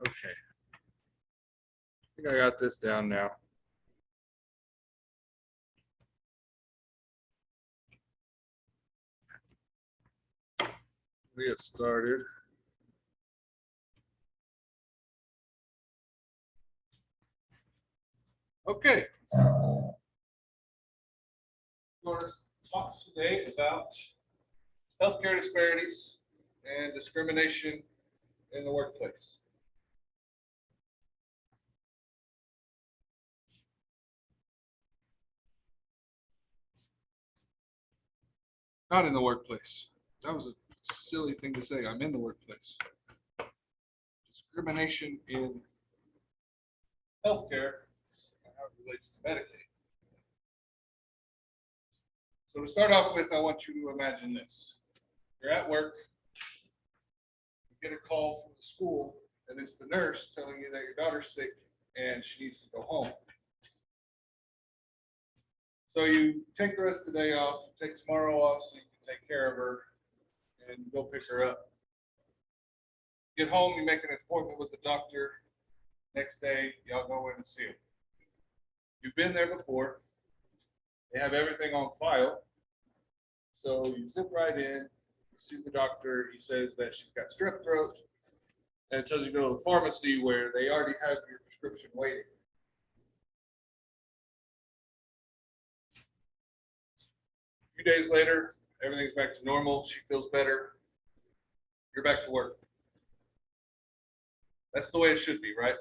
Okay. I think I got this down now. We get started. Okay. We're going to talk today about healthcare disparities and discrimination in the workplace. Not in the workplace. That was a silly thing to say. I'm in the workplace. Discrimination in healthcare and how it relates to Medicaid. So to start off with, I want you to imagine this. You're at work, you get a call from the school, and it's the nurse telling you that your daughter's sick and she needs to go home. So you take the rest of the day off, you take tomorrow off so you can take care of her and go pick her up. Get home, you make an appointment with the doctor. Next day, y'all go in and see him. You've been there before. They have everything on file. So you zip right in, you see the doctor, he says that she's got strep throat, and it tells you to go to the pharmacy where they already have your prescription waiting. A few days later, everything's back to normal, she feels better, you're back to work. That's the way it should be, right?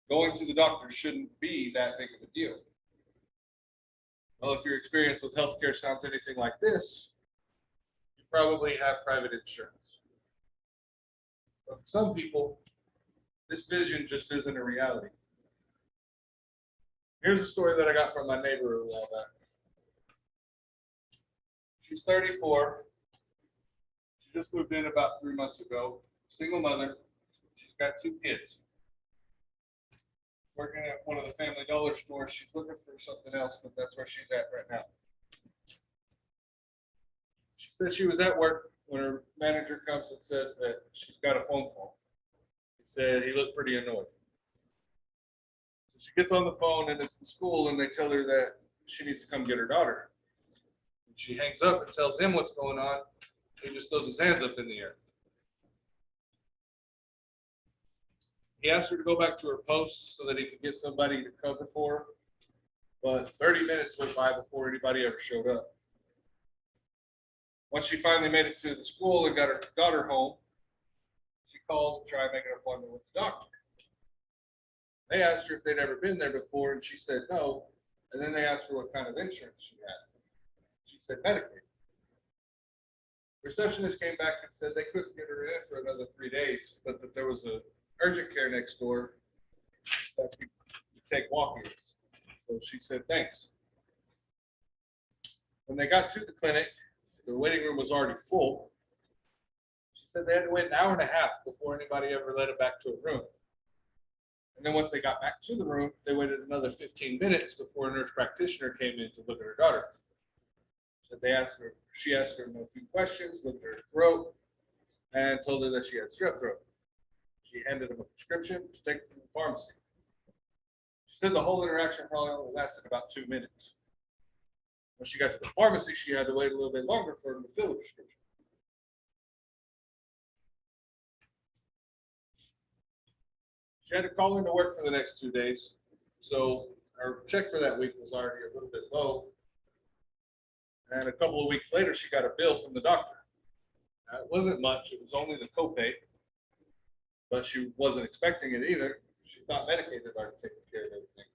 Going to the doctor shouldn't be that big of a deal. Well, if your experience with healthcare sounds anything like this, you probably have private insurance. But for some people, this vision just isn't a reality. Here's a story that I got from my neighbor a while back. She's 34. She just moved in about 3 months ago. Single mother. She's got 2 kids. Working at one of the Family Dollar stores. She's looking for something else, but that's where she's at right now. She said she was at work when her manager comes and says that she's got a phone call. He said he looked pretty annoyed. So she gets on the phone and it's the school and they tell her that she needs to come get her daughter. And she hangs up and tells him what's going on. He just throws his hands up in the air. He asked her to go back to her post so that he could get somebody to cover for her. But 30 minutes went by before anybody ever showed up. Once she finally made it to the school and got her daughter home, she called to try and make an appointment with the doctor. They asked her if they'd ever been there before, and she said no. And then they asked her what kind of insurance she had. She said Medicaid. The receptionist came back and said they couldn't get her in for another 3 days, but that there was a urgent care next door that could take walk-ins. So she said, thanks. When they got to the clinic, the waiting room was already full. She said they had to wait an hour and a half before anybody ever let her back to a room. And then once they got back to the room, they waited another 15 minutes before a nurse practitioner came in to look at her daughter. So she asked her a few questions, looked at her throat, and told her that she had strep throat. She handed him a prescription to take from the pharmacy. She said the whole interaction probably only lasted about 2 minutes. When she got to the pharmacy, she had to wait a little bit longer for him to fill the prescription. She had to call in to work for the next 2 days, so her check for that week was already a little bit low. And a couple of weeks later, she got a bill from the doctor. Now, it wasn't much, it was only the copay. But she wasn't expecting it either. She thought Medicaid had already taken care of everything.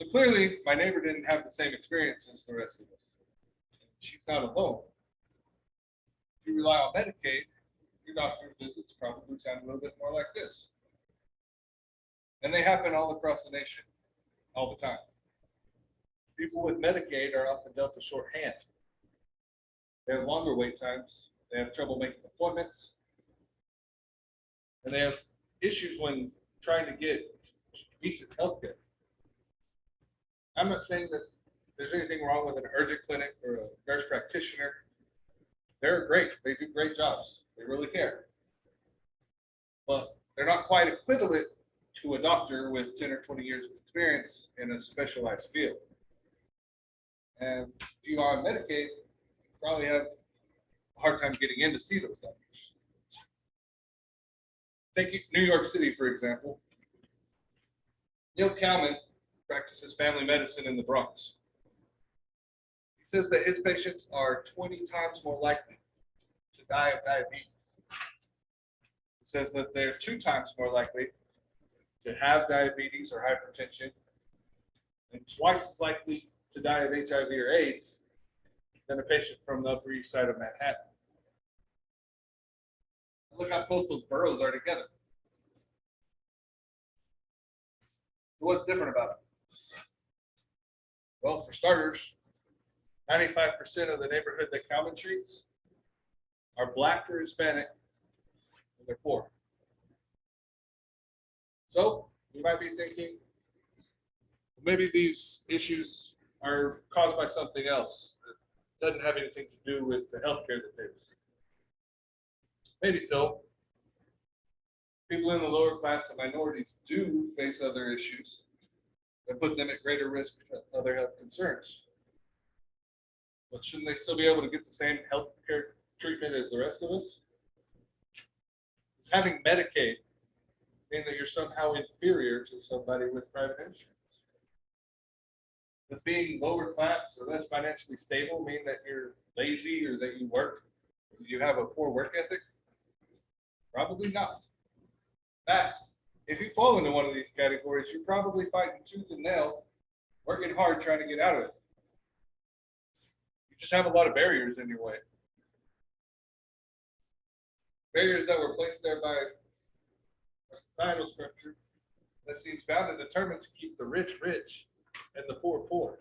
So clearly, my neighbor didn't have the same experience as the rest of us. She's not alone. If you rely on Medicaid, your doctor's visits probably sound a little bit more like this. And they happen all across the nation, all the time. People with Medicaid are often dealt a short hand. They have longer wait times. They have trouble making appointments. And they have issues when trying to get decent health care. I'm not saying that there's anything wrong with an urgent clinic or a nurse practitioner. They're great. They do great jobs. They really care. but they're not quite equivalent to a doctor with 10 or 20 years of experience in a specialized field. And if you are on Medicaid, you probably have a hard time getting in to see those doctors. Take New York City, for example. Neil Kalman practices family medicine in the Bronx. He says that his patients are 20 times more likely to die of diabetes. He says that they're 2 times more likely to have diabetes or hypertension, and twice as likely to die of HIV or AIDS than a patient from the Upper East Side of Manhattan. Look how close those boroughs are together. So what's different about it? Well, for starters, 95% of the neighborhood that Kalman treats are Black or Hispanic, and they're poor. So you might be thinking, maybe these issues are caused by something else that doesn't have anything to do with the healthcare that they receive. Maybe so. People in the lower class and minorities do face other issues that put them at greater risk of other health concerns. But shouldn't they still be able to get the same health care treatment as the rest of us? Does having Medicaid mean that you're somehow inferior to somebody with private insurance? Does being lower class or less financially stable mean that you're lazy or that you have a poor work ethic? Probably not. In fact, if you fall into one of these categories, you're probably fighting tooth and nail, working hard trying to get out of it. You just have a lot of barriers in your way. Barriers that were placed there by a societal structure that seems bound and determined to keep the rich rich and the poor poor.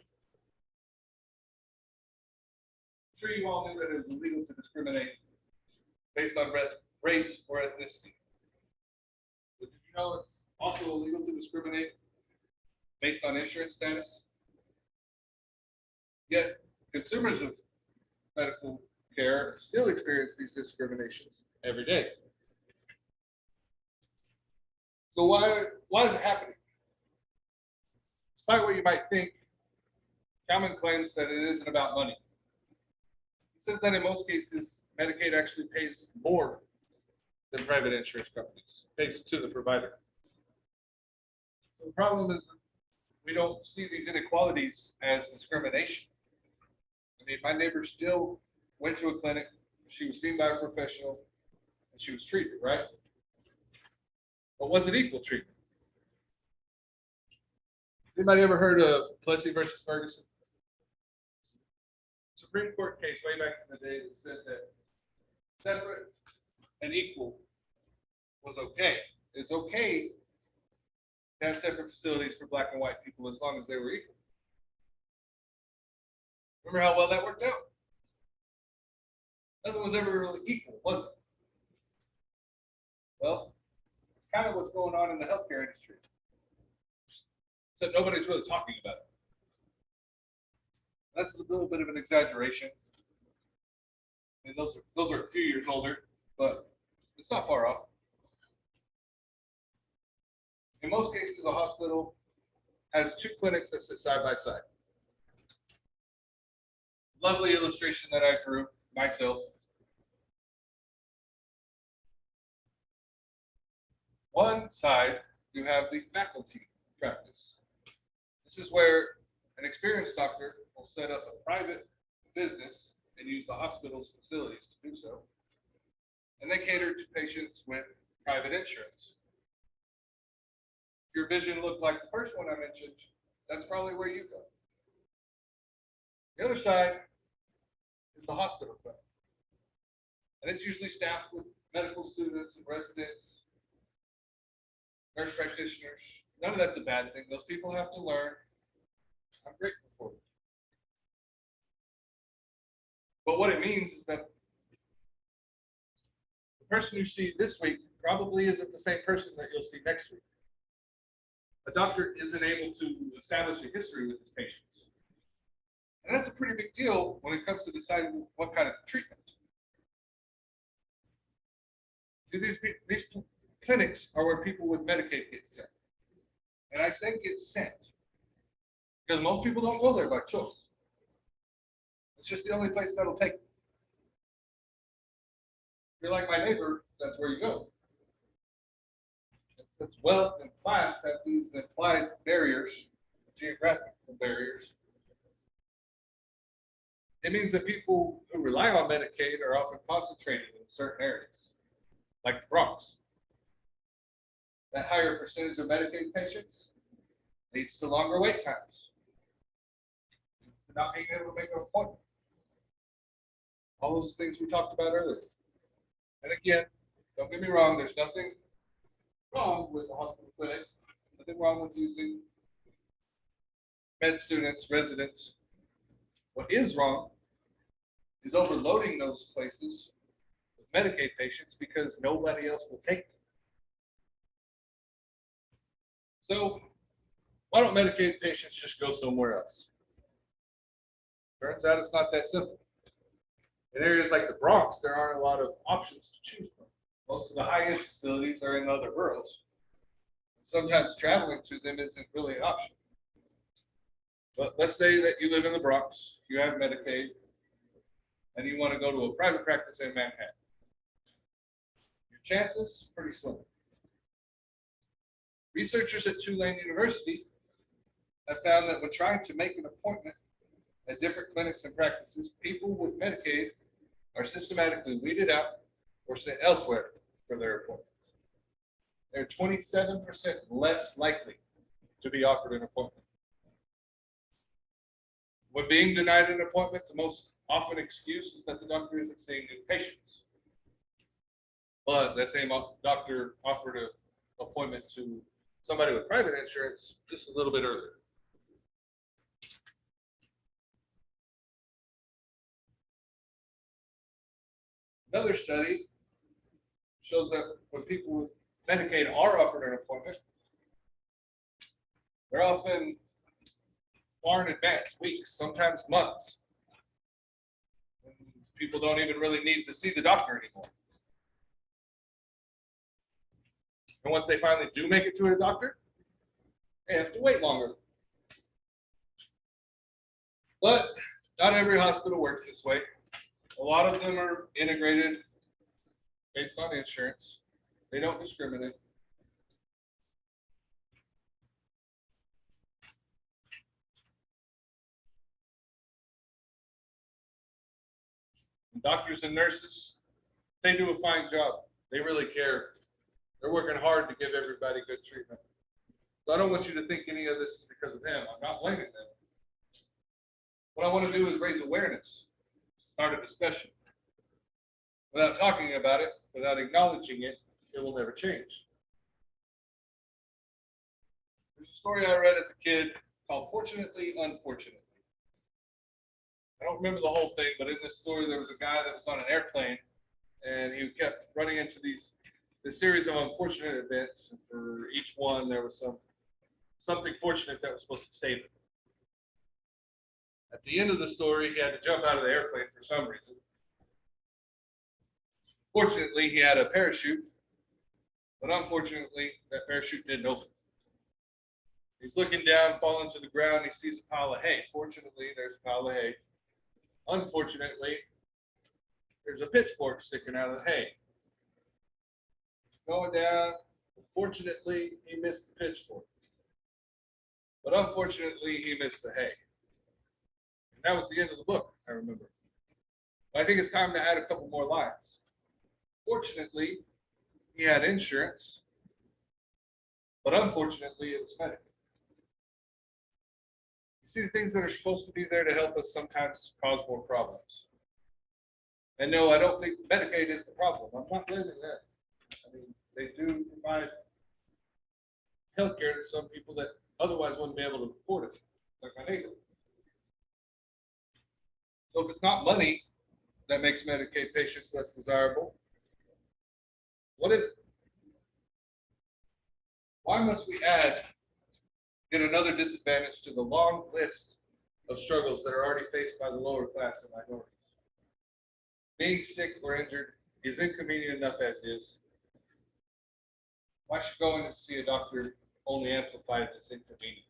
I'm sure you all knew that it was illegal to discriminate based on race or ethnicity. But did you know it's also illegal to discriminate based on insurance status? Yet consumers of medical care still experience these discriminations every day. So why is it happening? Despite what you might think, Kalman claims that it isn't about money. He says that in most cases, Medicaid actually pays more than private insurance companies, pays to the provider. So the problem is that we don't see these inequalities as discrimination. I mean, my neighbor still went to a clinic, she was seen by a professional, and she was treated, right? But was it equal treatment? Anybody ever heard of Plessy versus Ferguson? Supreme Court case way back in the day that said that separate and equal was okay. It's okay to have separate facilities for Black and white people as long as they were equal. Remember how well that worked out? Nothing was ever really equal, was it? Well, it's kind of what's going on in the healthcare industry. Except nobody's really talking about it. That's a little bit of an exaggeration. And those are a few years older, but it's not far off. In most cases, a hospital has 2 clinics that sit side by side. Lovely illustration that I drew myself. One side, you have the faculty practice. This is where an experienced doctor will set up a private business and use the hospital's facilities to do so. And they cater to patients with private insurance. If your vision looked like the first one I mentioned, that's probably where you go. The other side is the hospital clinic. And it's usually staffed with medical students and residents, nurse practitioners. None of that's a bad thing. Those people have to learn. I'm grateful for it. But what it means is that the person you see this week probably isn't the same person that you'll see next week. A doctor isn't able to establish a history with his patients. And that's a pretty big deal when it comes to deciding what kind of treatment. These clinics are where people with Medicaid get sent. And I say get sent because most people don't go there by choice. It's just the only place that'll take them. If you're like my neighbor, that's where you go. Since wealth and class have these implied barriers, geographic barriers, it means that people who rely on Medicaid are often concentrated in certain areas, like the Bronx. That higher percentage of Medicaid patients leads to longer wait times, leads to not being able to make an appointment. All those things we talked about earlier. And again, don't get me wrong, there's nothing wrong with a hospital clinic, nothing wrong with using med students, residents. What is wrong is overloading those places with Medicaid patients because nobody else will take them. So why don't Medicaid patients just go somewhere else? Turns out it's not that simple. In areas like the Bronx, there aren't a lot of options to choose from. Most of the high-end facilities are in other boroughs. Sometimes traveling to them isn't really an option. But let's say that you live in the Bronx, you have Medicaid, and you want to go to a private practice in Manhattan. Your chances, pretty slim. Researchers at Tulane University have found that when trying to make an appointment at different clinics and practices, people with Medicaid are systematically weeded out or sent elsewhere for their appointments. They're 27% less likely to be offered an appointment. When being denied an appointment, the most often excuse is that the doctor isn't seeing new patients. But that same doctor offered an appointment to somebody with private insurance just a little bit earlier. Another study shows that when people with Medicaid are offered an appointment, they're often far in advance, weeks, sometimes months. And people don't even really need to see the doctor anymore. And once they finally do make it to a doctor, they have to wait longer. But not every hospital works this way. A lot of them are integrated based on insurance. They don't discriminate. Doctors and nurses, they do a fine job. They really care. They're working hard to give everybody good treatment. So I don't want you to think any of this is because of them. I'm not blaming them. What I want to do is raise awareness, start a discussion. Without talking about it, without acknowledging it, it will never change. There's a story I read as a kid called Fortunately, Unfortunately. I don't remember the whole thing, but in this story, there was a guy that was on an airplane and he kept running into this series of unfortunate events. And for each one, there was something fortunate that was supposed to save him. At the end of the story, he had to jump out of the airplane for some reason. Fortunately, he had a parachute, but unfortunately, that parachute didn't open. He's looking down, falling to the ground. He sees a pile of hay. Fortunately, there's a pile of hay. Unfortunately, there's a pitchfork sticking out of the hay. Going down. Fortunately, he missed the pitchfork. But unfortunately, he missed the hay. And that was the end of the book, I remember. I think it's time to add a couple more lines. Fortunately, he had insurance, but unfortunately, it was Medicaid. You see, the things that are supposed to be there to help us sometimes cause more problems. And no, I don't think Medicaid is the problem. I'm not blaming that. I mean, they do provide health care to some people that otherwise wouldn't be able to afford it, like my neighbor. So if it's not money that makes Medicaid patients less desirable, what is it? Why must we add yet another disadvantage to the long list of struggles that are already faced by the lower class and minorities? Being sick or injured is inconvenient enough as is. why should going to see a doctor only amplify this inconvenience?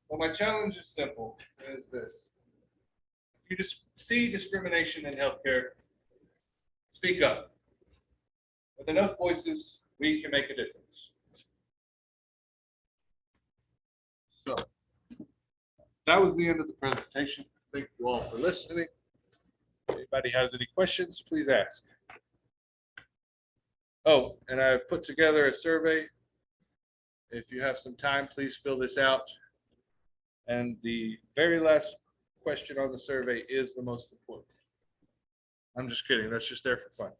Well, my challenge is simple, it is this. If you just see discrimination in healthcare, speak up. With enough voices, we can make a difference. So, that was the end of the presentation. Thank you all for listening. If anybody has any questions, please ask. Oh, and I've put together a survey. If you have some time, please fill this out. And the very last question on the survey is the most important. I'm just kidding. That's just there for fun.